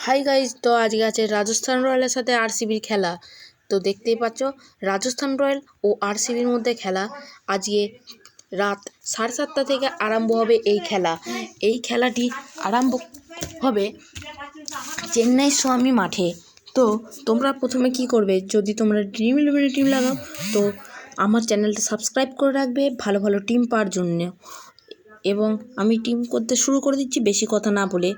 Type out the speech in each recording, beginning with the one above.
Hi guys, তো আজকে আছে রাজস্থান রয়্যালের সাথে আরসিবির খেলা। তো দেখতেই পাচ্ছ রাজস্থান রয়্যাল ও আরসিবির মধ্যে খেলা। আজকে রাত 7:30 থেকে আরম্ভ হবে এই খেলা। এই খেলাটি আরম্ভ হবে চেন্নাই স্বামী মাঠে। তো তোমরা প্রথমে কি করবে, যদি তোমরা ড্রিম ইলেভেনে টিম লাগাও তো আমার চ্যানেলটা সাবস্ক্রাইব করে রাখবে ভালো ভালো টিম পাওয়ার জন্য। এবং আমি টিম করতে শুরু করে দিচ্ছি বেশি কথা না বলে।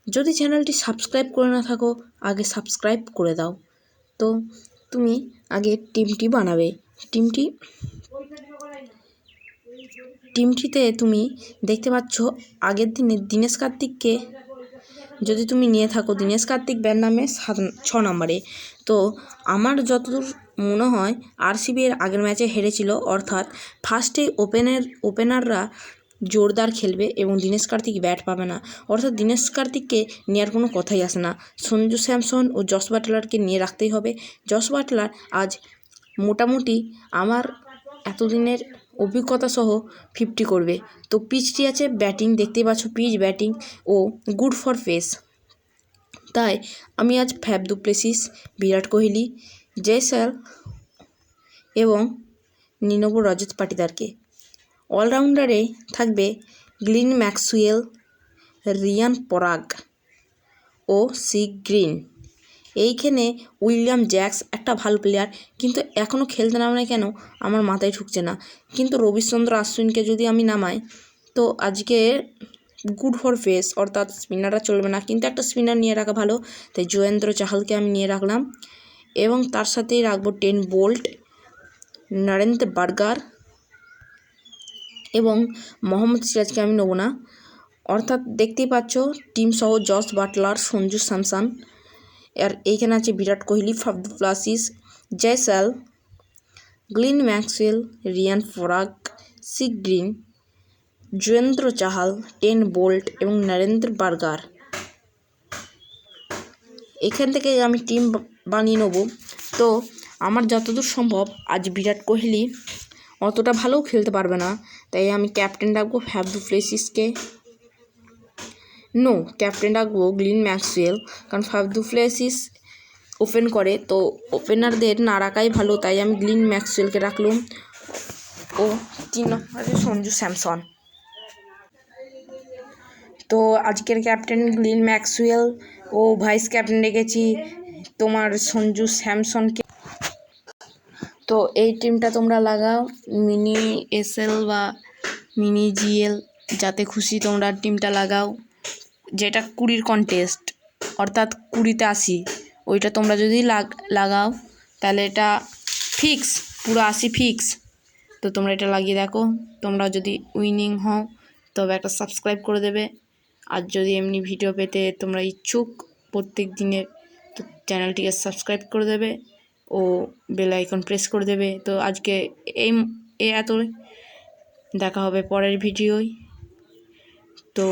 যদি চ্যানেলটি সাবস্ক্রাইব করে না থাকো আগে সাবস্ক্রাইব করে দাও। তো তুমি আগে টিমটি বানাবে। টিমটিতে তুমি দেখতে পাচ্ছ আগের দিনে দীনেশ কার্তিককে যদি তুমি নিয়ে থাকো, দীনেশ কার্তিক ব্যাট নামে 6 নম্বরে। তো আমার যতদূর মনে হয় আরসিবি এর আগের ম্যাচে হেরেছিল, অর্থাৎ ফার্স্টে ওপেনাররা জোরদার খেলবে এবং দীনেশ কার্তিক ব্যাট পাবে না, অর্থাৎ দীনেশ কার্তিককে নেওয়ার কোনো কথাই আসে না। সঞ্জু স্যামসন ও জস বাটলারকে নিয়ে রাখতেই হবে। জস বাটলার আজ মোটামুটি আমার এতদিনের অভিজ্ঞতা সহ 50 করবে। তো পিচটি আছে ব্যাটিং, দেখতেই পাচ্ছ পিচ ব্যাটিং ও গুড ফর পেস। তাই আমি আজ fab du places, Virat Kohli, Jaiswal এবং নিয়ে নেব রজত পাটিদারকে। অলরাউন্ডারে থাকবে গ্লেন ম্যাক্সওয়েল, রিয়ান পরাগ ও সি গ্রিন। এইখানে উইলিয়াম জ্যাক্স একটা ভালো প্লেয়ার, কিন্তু এখনও খেলতে নামে কেন আমার মাথায় ঢুকছে না। কিন্তু রবিচন্দ্র অশ্বিনকে যদি আমি নামাই তো আজকে গুড ফর পেস, অর্থাৎ স্পিনাররা চলবে না, কিন্তু একটা স্পিনার নিয়ে রাখা ভালো। তাই জয়েন্দ্র চাহালকে আমি নিয়ে রাখলাম এবং তার সাথেই রাখবো টেন বোল্ট, নরেন্দ্র বার্গার এবং মোহাম্মদ সিরাজকে আমি নেবো না। অর্থাৎ দেখতেই পাচ্ছ টিম সহ জস বাটলার, সঞ্জু স্যামসন, আর এইখানে আছে Virat Kohli, Faf du Plessis, Jaiswal, Glenn Maxwell, Riyan Parag, C Green, Yuzvendra Chahal, Trent Boult এবং নরেন্দ্র বার্গার। এখান থেকে আমি টিম বানিয়ে নেব। তো আমার যতদূর সম্ভব আজ বিরাট কোহলি অতটা ভালোও খেলতে পারবে না, তাই আমি ক্যাপ্টেন রাখবো ফ্যাব দু প্লেসিসকে। ক্যাপ্টেন রাখবো গ্লেন ম্যাক্সওয়েল, কারণ ফ্যাব দু প্লেসিস ওপেন করে, তো ওপেনারদের না রাখাই ভালো, তাই আমি গ্লেন ম্যাক্সওয়েলকে রাখলাম। ও 3 নম্বরে সঞ্জু স্যামসন। তো আজকের ক্যাপ্টেন গ্লেন ম্যাক্সওয়েল ও ভাইস ক্যাপ্টেন রেখেছি তোমার সঞ্জু স্যামসনকে। তো এই টিমটা তোমরা লাগাও, মিনি এসএল বা মিনি জিএল, যাতে খুশি তোমরা টিমটা লাগাও। যেটা 20 কন্টেস্ট, অর্থাৎ 20তে 80, ওইটা তোমরা যদি লাগাও তাহলে এটা ফিক্স, পুরো 80 ফিক্স। তো তোমরা এটা লাগিয়ে দেখো। তোমরা যদি উইনিং হও তবে একটা সাবস্ক্রাইব করে দেবে। আর যদি এমনি ভিডিও পেতে তোমরা ইচ্ছুক প্রত্যেক দিনের, তো চ্যানেলটিকে সাবস্ক্রাইব করে দেবে ও বেল আইকন প্রেস করে দেবে। তো আজকে এতই, দেখা হবে পরের ভিডিওয়। তো